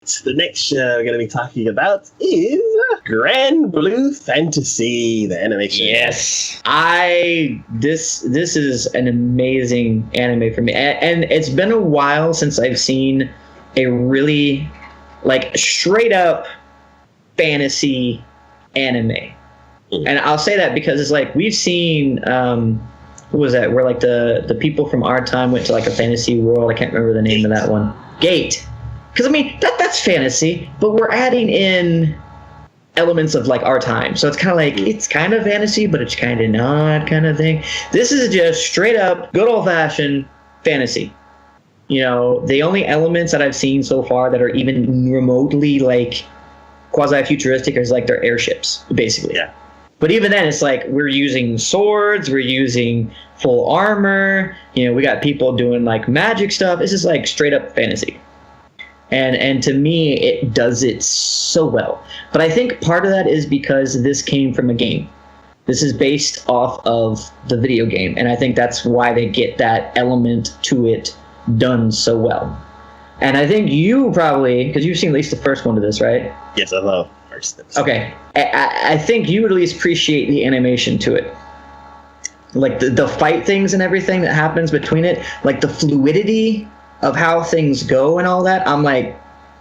The next show we're going to be talking about is GRANBLUE Fantasy, the animation. Yes, this is an amazing anime for me, and it's been a while since I've seen a really like straight up fantasy anime. And I'll say that because it's like we've seen who was that? Where like the people from our time went to like a fantasy world. I can't remember the name of that one. Gate. Because I mean that's fantasy, but we're adding in elements of like our time. So it's kind of like it's kind of fantasy, but it's kind of not kind of thing. This is just straight up good old fashioned fantasy. You know, the only elements that I've seen so far that are even remotely like quasi-futuristic is like their airships, basically. Yeah. But even then, it's like we're using swords, we're using full armor. You know, we got people doing like magic stuff. This is like straight up fantasy. And to me, it does it so well. But I think part of that is because this came from a game. This is based off of the video game. And I think that's why they get that element to it done so well. And I think you probably, because you've seen at least the first one of this, right? Yes, I love first episode. Okay. I think you would at least appreciate the animation to it. Like the fight things and everything that happens between it, like the fluidity of how things go and all that. I'm like,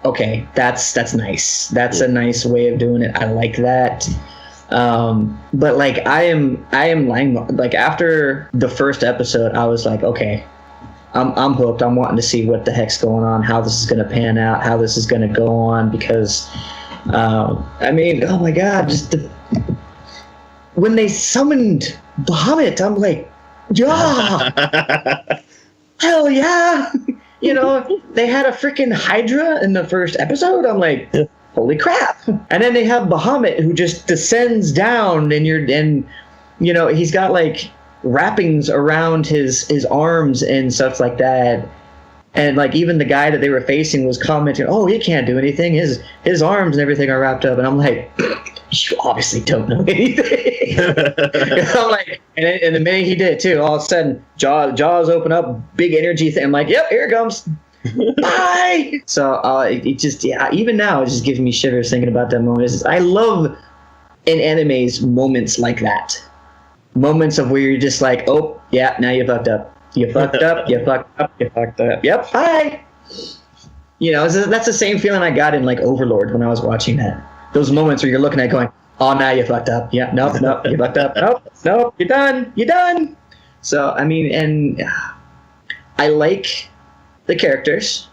okay, that's nice. That's a nice way of doing it. I like that. But like I am like after the first episode, I was like, okay, I'm hooked. I'm wanting to see what the heck's going on, how this is going to pan out, how this is going to go on, because I mean, oh my God, just when they summoned Bahamut, I'm like, yeah, hell yeah. You know, they had a freaking Hydra in the first episode. I'm like, holy crap. And then they have Bahamut who just descends down and you know, he's got like wrappings around his arms and stuff like that. And like even the guy that they were facing was commenting, oh, he can't do anything. His arms and everything are wrapped up. And I'm like, you obviously don't know anything. I'm like, and the minute he did too, all of a sudden jaws open up, big energy thing. I'm like, yep, here it comes. Bye. So it just, yeah, even now it just gives me shivers thinking about that moment. I love in animes moments like that. Moments of where you're just like, oh yeah, now you fucked up. You fucked up, you fucked up, you fucked up. Yep, bye. You know, that's the same feeling I got in like Overlord when I was watching that. Those moments where you're looking at it going, oh, now you fucked up. Yeah, nope, you fucked up. Nope, you're done. So, I mean, and I like the characters.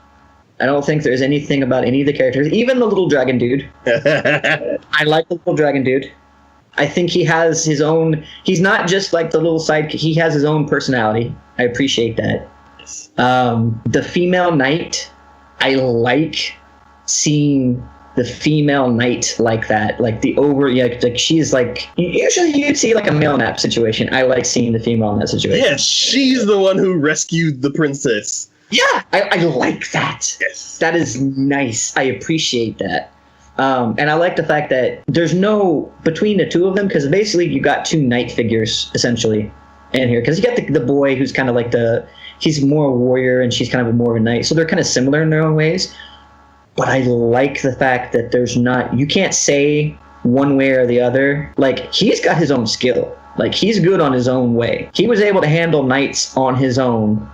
I don't think there's anything about any of the characters, even the little dragon dude. I like the little dragon dude. I think he has his own, he's not just like the little sidekick, he has his own personality. I appreciate that. The female knight, I like seeing the female knight like that, like like she's like, usually you'd see like a male nap situation. I like seeing the female in that situation. Yeah, she's the one who rescued the princess. Yeah, I like that. Yes. That is nice. I appreciate that. And I like the fact that there's no, between the two of them, because basically you got two knight figures essentially in here, because you got the boy who's kind of like he's more a warrior and she's kind of more of a knight, so they're kind of similar in their own ways. But I like the fact that there's not, you can't say one way or the other. Like, he's got his own skill. Like, he's good on his own way. He was able to handle knights on his own.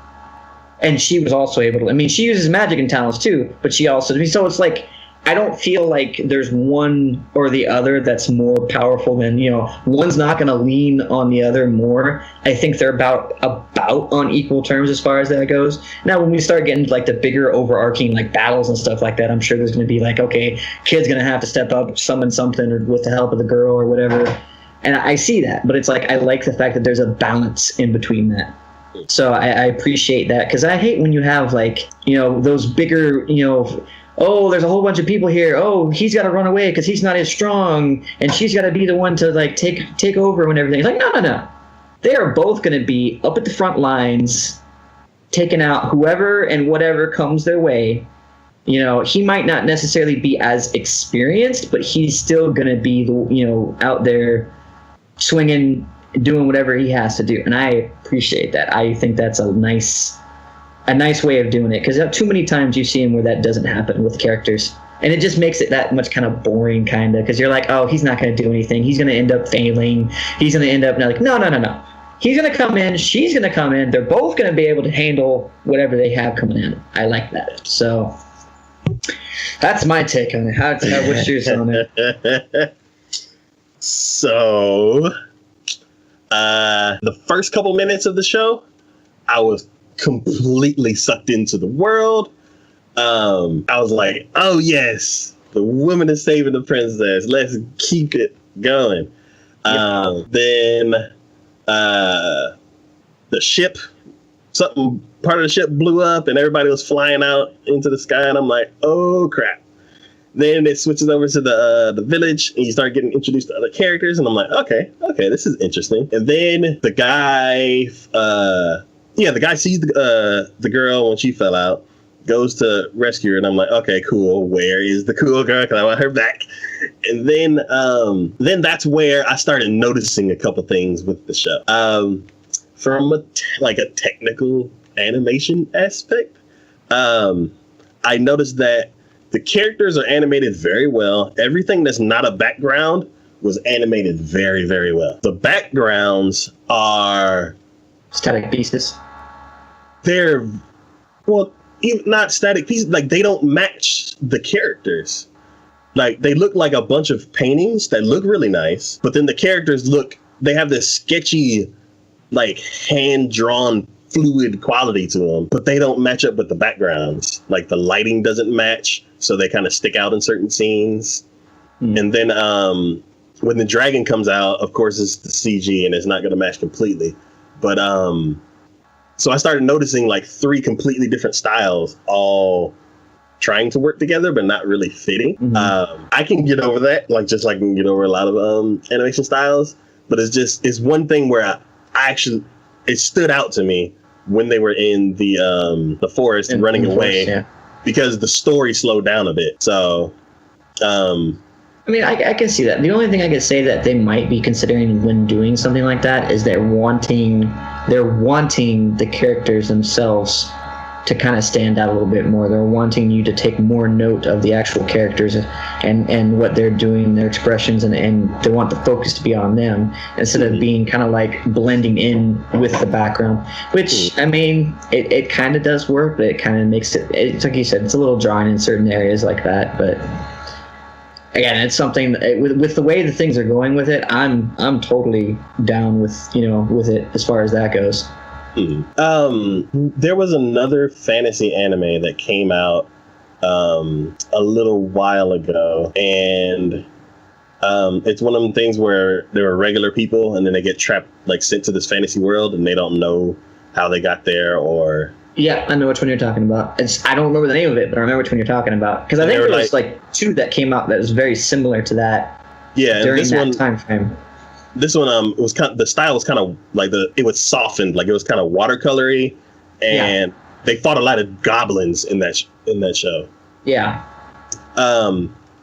And she was also able to, I mean, she uses magic and talents too, but she also, so it's like, I don't feel like there's one or the other that's more powerful than, you know, one's not going to lean on the other more. I think they're about on equal terms as far as that goes. Now, when we start getting like the bigger overarching like battles and stuff like that, I'm sure there's going to be like, okay, kid's going to have to step up, summon something or with the help of the girl or whatever. And I see that, but it's like, I like the fact that there's a balance in between that. So I appreciate that, because I hate when you have like, you know, those bigger, you know, oh, there's a whole bunch of people here. Oh, he's got to run away because he's not as strong, and she's got to be the one to like take over and everything. It's like, no. They are both going to be up at the front lines, taking out whoever and whatever comes their way. You know, he might not necessarily be as experienced, but he's still going to be, you know, out there swinging, doing whatever he has to do. And I appreciate that. I think that's a nice way of doing it, because too many times you see him where that doesn't happen with characters. And it just makes it that much kind of boring, kind of, because you're like, oh, he's not going to do anything. He's going to end up failing. He's going to end up like, no. He's going to come in. She's going to come in. They're both going to be able to handle whatever they have coming in. I like that. So that's my take on it. What's yours on it? So, the first couple minutes of the show, I was completely sucked into the world. I was like, oh yes, the woman is saving the princess. Let's keep it going. Then the ship, part of the ship blew up and everybody was flying out into the sky. And I'm like, oh crap. Then it switches over to the village and you start getting introduced to other characters. And I'm like, okay, this is interesting. And then the guy sees the girl when she fell out, goes to rescue her, and I'm like, okay, cool. Where is the cool girl? Because I want her back. And then that's where I started noticing a couple things with the show. From a technical animation aspect, I noticed that the characters are animated very well. Everything that's not a background was animated very, very well. The backgrounds are static pieces. They're even not static pieces, like they don't match the characters. Like they look like a bunch of paintings that look really nice, but then the characters they have this sketchy, like hand-drawn fluid quality to them, but they don't match up with the backgrounds. Like the lighting doesn't match, so they kind of stick out in certain scenes. And then when the dragon comes out, of course it's the CG and it's not going to match completely. But so I started noticing like 3 completely different styles all trying to work together, but not really fitting. I can get over that, just like I can get over a lot of animation styles. But it's one thing where I actually, it stood out to me when they were in the forest and running away, because the story slowed down a bit. So, I mean, I can see that. The only thing I could say that they might be considering when doing something like that is they're wanting the characters themselves to kind of stand out a little bit more. They're wanting you to take more note of the actual characters and what they're doing, their expressions, and they want the focus to be on them instead of being kind of like blending in with the background, which, I mean, it kind of does work, but it kind of makes it's like you said, it's a little drawing in certain areas like that. But again, it's something with the way the things are going with it, I'm totally down with it as far as that goes. There was another fantasy anime that came out a little while ago, and it's one of them things where there are regular people and then they get trapped, sent to this fantasy world, and they don't know how they got there. Or yeah, I know which one you're talking about. I don't remember the name of it, but I remember which one you're talking about, because I think there was 2 that came out that was very similar to that. Yeah, during that time frame. This one, was the style was kind of it was softened, it was kind of watercolory, and they fought a lot of goblins in that show. Yeah.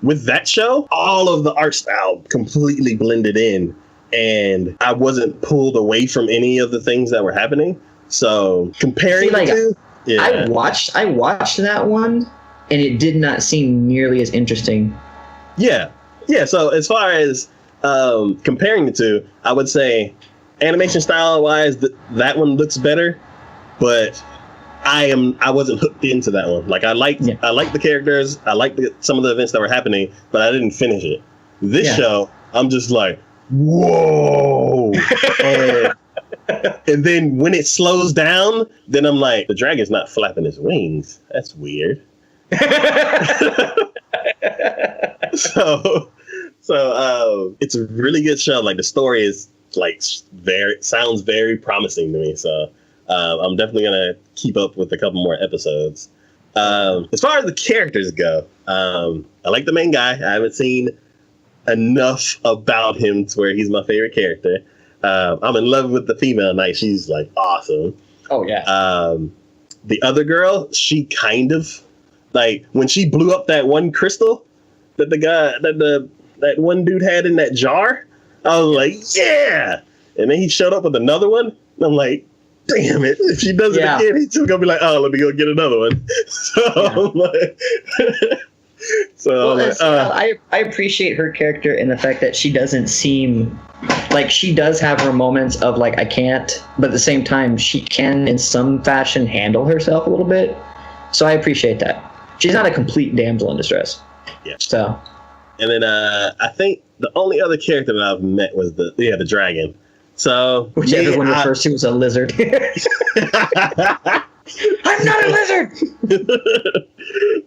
With that show, all of the art style completely blended in, and I wasn't pulled away from any of the things that were happening. So comparing the two, I watched that one, and it did not seem nearly as interesting. Yeah. So as far as comparing the two, I would say animation style wise, that one looks better, but I wasn't hooked into that one. I liked the characters, I liked some of the events that were happening, but I didn't finish it. This show, I'm just like, whoa. And then when it slows down, then I'm like, the dragon's not flapping his wings. That's weird. So it's a really good show. The story is sounds very promising to me. So I'm definitely gonna keep up with a couple more episodes. As far as the characters go, I like the main guy. I haven't seen enough about him to where he's my favorite character. I'm in love with the female knight. She's awesome. Oh yeah. The other girl, she kind of when she blew up that one crystal that that one dude had in that jar, I was like, yeah. And then he showed up with another one, and I'm like, damn it. If she does it again, he's just gonna be like, oh, let me go get another one. So I'm like, So I appreciate her character in the fact that she doesn't seem like she does have her moments of like I can't, but at the same time she can in some fashion handle herself a little bit. So I appreciate that. She's not a complete damsel in distress. Yeah. So. And then I think the only other character that I've met was the dragon. So which everyone refers to as a lizard. I'm not a lizard.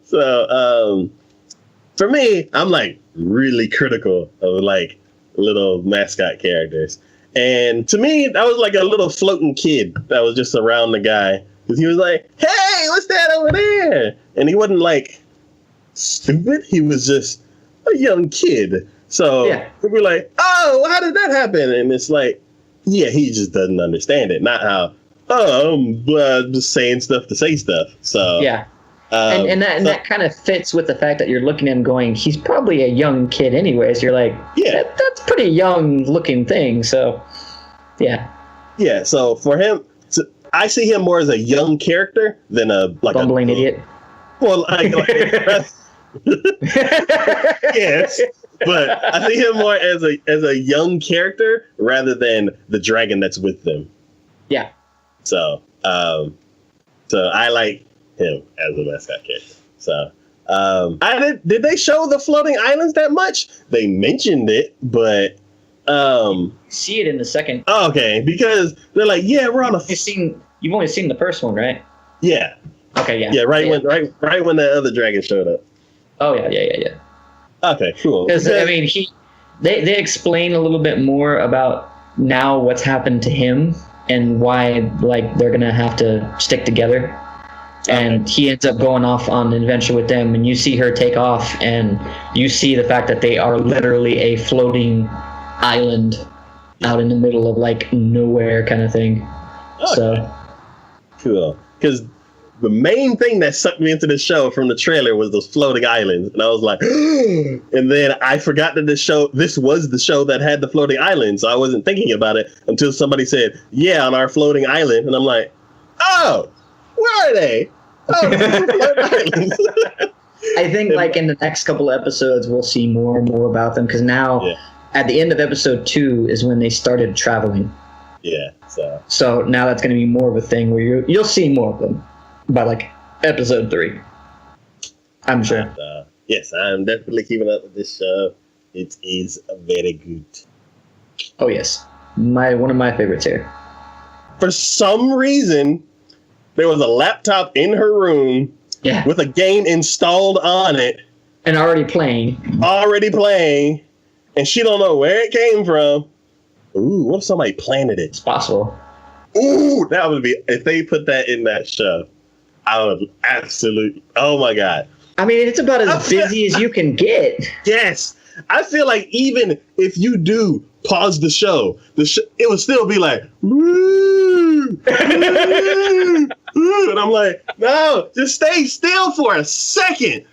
So for me, I'm like really critical of like little mascot characters. And to me, that was like a little floating kid that was just around the guy. Because he was like, hey, what's that over there? And he wasn't like stupid. He was just a young kid. So we were like, oh, how did that happen? And it's like, yeah, he just doesn't understand it. Not how, I'm just saying stuff to say stuff. So yeah. And that kind of fits with the fact that you're looking at him going, he's probably a young kid anyways. You're like, yeah, that's pretty young looking thing. So, yeah. Yeah, so for him, I see him more as a young character than a bumbling idiot. Well, yes, but I see him more as a young character rather than the dragon that's with them. Yeah. So I like him as a mascot character. So did they show the floating islands that much? They mentioned it, but see it in the second. Oh, okay, because they're like, yeah, we're on a. You've only seen the first one, right? Yeah. Okay, yeah. Yeah, right when that other dragon showed up. Oh yeah. Okay, cool. Because I mean, they explain a little bit more about now what's happened to him and why like they're gonna have to stick together. And he ends up going off on an adventure with them, and you see her take off, and you see the fact that they are literally a floating island out in the middle of like nowhere kind of thing. Okay. So cool. Because the main thing that sucked me into the show from the trailer was those floating islands, and I was like, and then I forgot that this was the show that had the floating islands, so I wasn't thinking about it until somebody said, "Yeah, on our floating island," and I'm like, "Oh, where are they?" Oh, islands. I think like in the next couple of episodes we'll see more and more about them because now at the end of episode 2 is when they started traveling. Yeah. So now that's going to be more of a thing where you'll see more of them by like episode 3. I'm sure. And, yes, I'm definitely keeping up with this show. It is very good. Oh yes, one of my favorites here. For some reason, there was a laptop in her room with a game installed on it. And already playing. And she don't know where it came from. Ooh, what if somebody planted it? It's possible. Ooh, that would be, if they put that in that show, I would absolutely, oh my God. I mean, it's about as busy as you can get. Yes. I feel like even if you do pause the show, it would still be like, woo, woo, woo. And I'm like, no, just stay still for a second.